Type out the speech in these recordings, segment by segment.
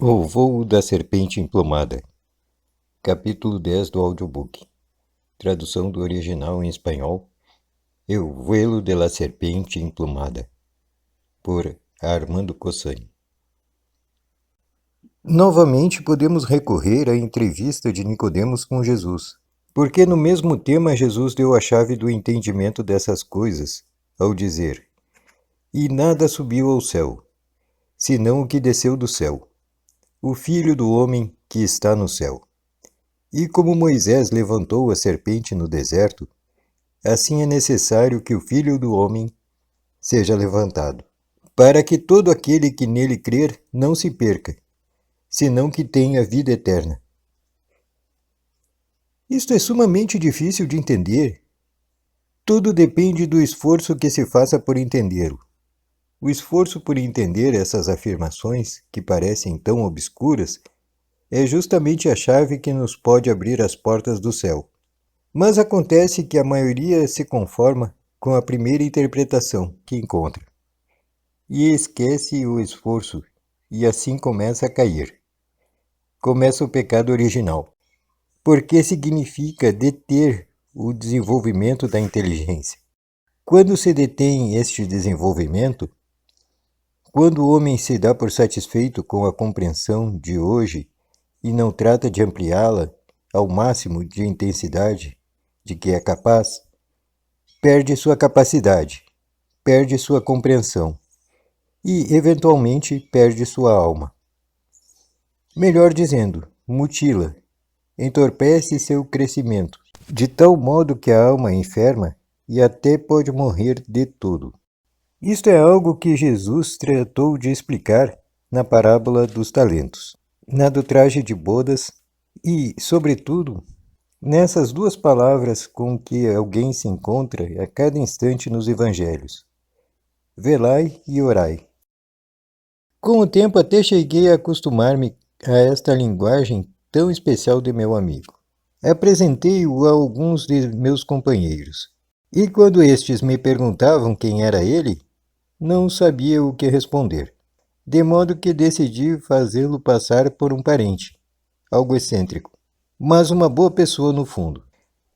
O voo da serpente emplumada. Capítulo 10 do audiobook. Tradução do original em espanhol. El vuelo de la serpiente emplumada. Por Armando Cossani. Novamente podemos recorrer à entrevista de Nicodemos com Jesus, porque no mesmo tema Jesus deu a chave do entendimento dessas coisas, ao dizer: E nada subiu ao céu, senão o que desceu do céu, o Filho do homem que está no céu. E como Moisés levantou a serpente no deserto, assim é necessário que o Filho do homem seja levantado, para que todo aquele que nele crer não se perca, senão que tenha vida eterna. Isto é sumamente difícil de entender. Tudo depende do esforço que se faça por entendê-lo. O esforço por entender essas afirmações, que parecem tão obscuras, é justamente a chave que nos pode abrir as portas do céu. Mas acontece que a maioria se conforma com a primeira interpretação que encontra, e esquece o esforço, e assim começa a cair. Começa o pecado original, porque significa deter o desenvolvimento da inteligência. Quando se detém este desenvolvimento, quando o homem se dá por satisfeito com a compreensão de hoje e não trata de ampliá-la ao máximo de intensidade de que é capaz, perde sua capacidade, perde sua compreensão e, eventualmente, perde sua alma. Melhor dizendo, mutila, entorpece seu crescimento, de tal modo que a alma é enferma e até pode morrer de todo. Isto é algo que Jesus tratou de explicar na parábola dos talentos, na do traje de bodas e, sobretudo, nessas duas palavras com que alguém se encontra a cada instante nos evangelhos: velai e orai. Com o tempo até cheguei a acostumar-me a esta linguagem tão especial de meu amigo. Apresentei-o a alguns de meus companheiros, e quando estes me perguntavam quem era ele, não sabia o que responder, de modo que decidi fazê-lo passar por um parente, algo excêntrico, mas uma boa pessoa no fundo.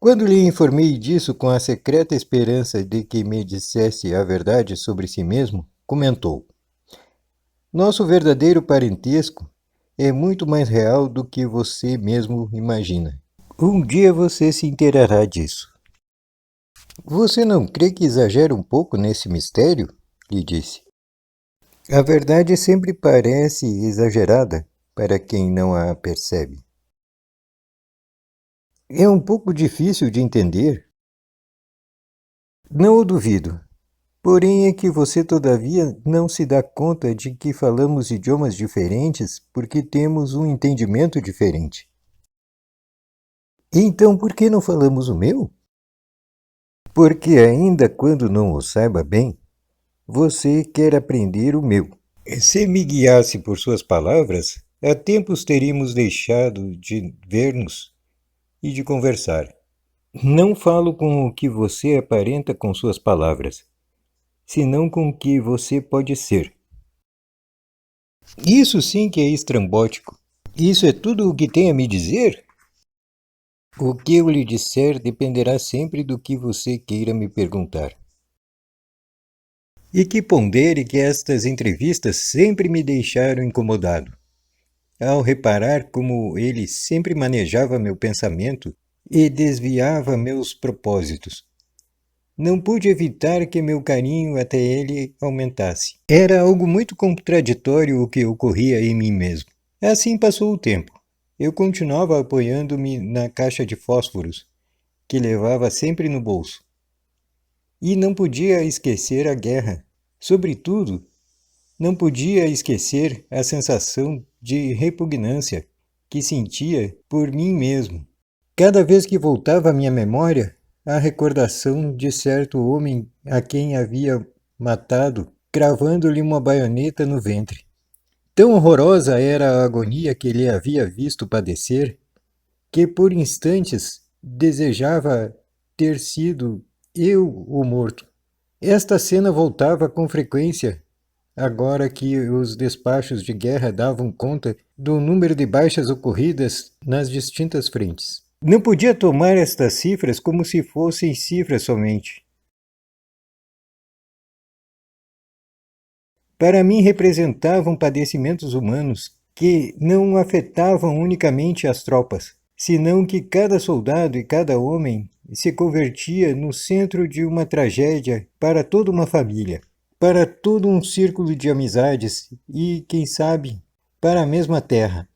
Quando lhe informei disso com a secreta esperança de que me dissesse a verdade sobre si mesmo, comentou: Nosso verdadeiro parentesco é muito mais real do que você mesmo imagina. Um dia você se inteirará disso. Você não crê que exagera um pouco nesse mistério? Lhe disse. A verdade sempre parece exagerada para quem não a percebe. É um pouco difícil de entender. Não o duvido. Porém é que você todavia não se dá conta de que falamos idiomas diferentes porque temos um entendimento diferente. Então por que não falamos o meu? Porque ainda quando não o saiba bem, você quer aprender o meu. Se me guiasse por suas palavras, há tempos teríamos deixado de ver-nos e de conversar. Não falo com o que você aparenta com suas palavras, senão com o que você pode ser. Isso sim que é estrambótico. Isso é tudo o que tem a me dizer? O que eu lhe disser dependerá sempre do que você queira me perguntar. E que pondere que estas entrevistas sempre me deixaram incomodado, ao reparar como ele sempre manejava meu pensamento e desviava meus propósitos. Não pude evitar que meu carinho até ele aumentasse. Era algo muito contraditório o que ocorria em mim mesmo. Assim passou o tempo. Eu continuava apoiando-me na caixa de fósforos, que levava sempre no bolso. E não podia esquecer a guerra. Sobretudo, não podia esquecer a sensação de repugnância que sentia por mim mesmo. Cada vez que voltava à minha memória a recordação de certo homem a quem havia matado, cravando-lhe uma baioneta no ventre. Tão horrorosa era a agonia que ele havia visto padecer, que por instantes desejava ter sido eu o morto. Esta cena voltava com frequência, agora que os despachos de guerra davam conta do número de baixas ocorridas nas distintas frentes. Não podia tomar estas cifras como se fossem cifras somente. Para mim representavam padecimentos humanos que não afetavam unicamente as tropas, senão que cada soldado e cada homem se convertia no centro de uma tragédia para toda uma família, para todo um círculo de amizades e, quem sabe, para a mesma terra.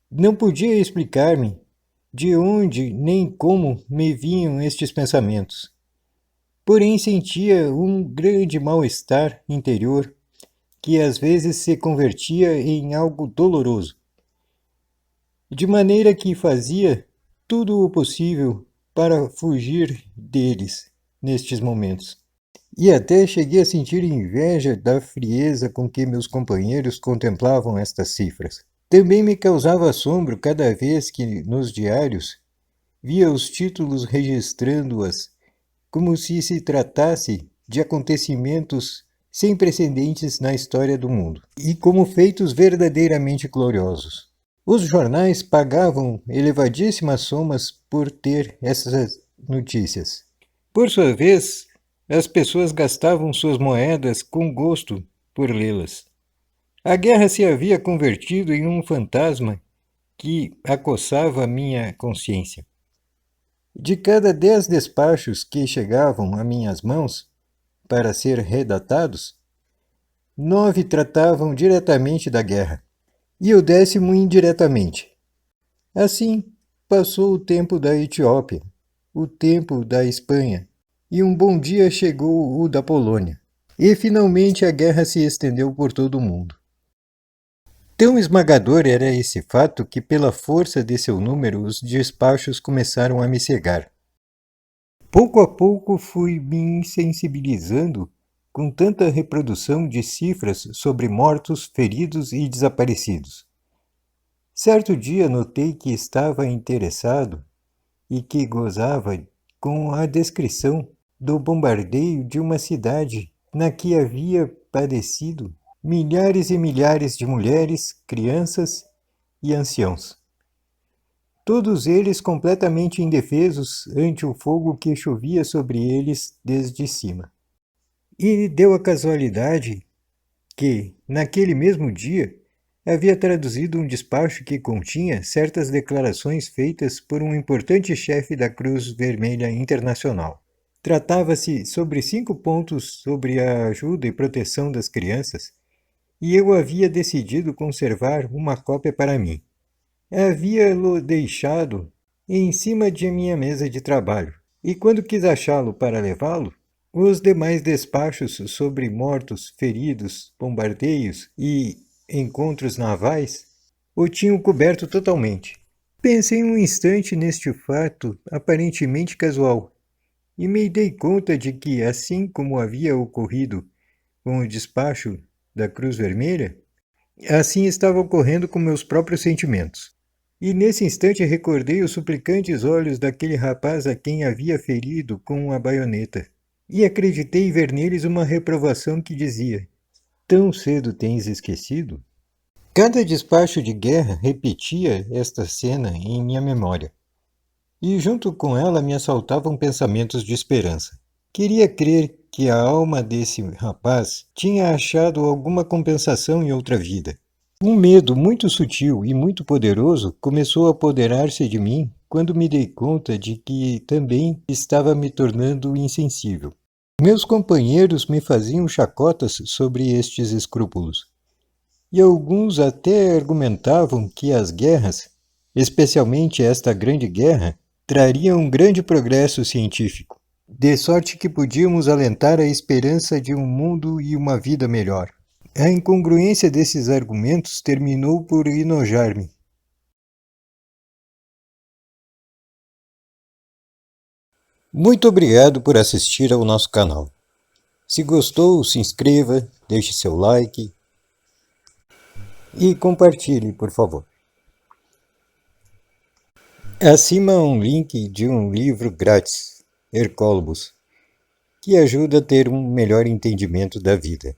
Não podia explicar-me de onde nem como me vinham estes pensamentos. Porém, sentia um grande mal-estar interior que às vezes se convertia em algo doloroso, de maneira que fazia tudo o possível para fugir deles nestes momentos. E até cheguei a sentir inveja da frieza com que meus companheiros contemplavam estas cifras. Também me causava assombro cada vez que, nos diários, via os títulos registrando-as como se tratasse de acontecimentos sem precedentes na história do mundo, e como feitos verdadeiramente gloriosos. Os jornais pagavam elevadíssimas somas por ter essas notícias. Por sua vez, as pessoas gastavam suas moedas com gosto por lê-las. A guerra se havia convertido em um fantasma que acossava minha consciência. De cada 10 despachos que chegavam a minhas mãos para ser redatados, 9 tratavam diretamente da guerra, e o 10º indiretamente. Assim, passou o tempo da Etiópia, o tempo da Espanha, e um bom dia chegou o da Polônia. E finalmente a guerra se estendeu por todo o mundo. Tão esmagador era esse fato que, pela força de seu número, os despachos começaram a me cegar. Pouco a pouco fui me insensibilizando com tanta reprodução de cifras sobre mortos, feridos e desaparecidos. Certo dia notei que estava interessado e que gozava com a descrição do bombardeio de uma cidade na que havia padecido milhares e milhares de mulheres, crianças e anciãos. Todos eles completamente indefesos ante o fogo que chovia sobre eles desde cima. E deu a casualidade que, naquele mesmo dia, havia traduzido um despacho que continha certas declarações feitas por um importante chefe da Cruz Vermelha Internacional. Tratava-se sobre 5 pontos sobre a ajuda e proteção das crianças, e eu havia decidido conservar uma cópia para mim. Havia-lo deixado em cima de minha mesa de trabalho, e quando quis achá-lo para levá-lo, os demais despachos sobre mortos, feridos, bombardeios e encontros navais o tinham coberto totalmente. Pensei um instante neste fato aparentemente casual e me dei conta de que, assim como havia ocorrido com o despacho da Cruz Vermelha, assim estava ocorrendo com meus próprios sentimentos. E nesse instante recordei os suplicantes olhos daquele rapaz a quem havia ferido com a baioneta. E acreditei ver neles uma reprovação que dizia: tão cedo tens esquecido? Cada despacho de guerra repetia esta cena em minha memória, e junto com ela me assaltavam pensamentos de esperança. Queria crer que a alma desse rapaz tinha achado alguma compensação em outra vida. Um medo muito sutil e muito poderoso começou a apoderar-se de mim quando me dei conta de que também estava me tornando insensível. Meus companheiros me faziam chacotas sobre estes escrúpulos, e alguns até argumentavam que as guerras, especialmente esta grande guerra, trariam um grande progresso científico, de sorte que podíamos alentar a esperança de um mundo e uma vida melhor. A incongruência desses argumentos terminou por enojar-me. Muito obrigado por assistir ao nosso canal. Se gostou, se inscreva, deixe seu like e compartilhe, por favor. Acima há um link de um livro grátis, Hercólogos, que ajuda a ter um melhor entendimento da vida.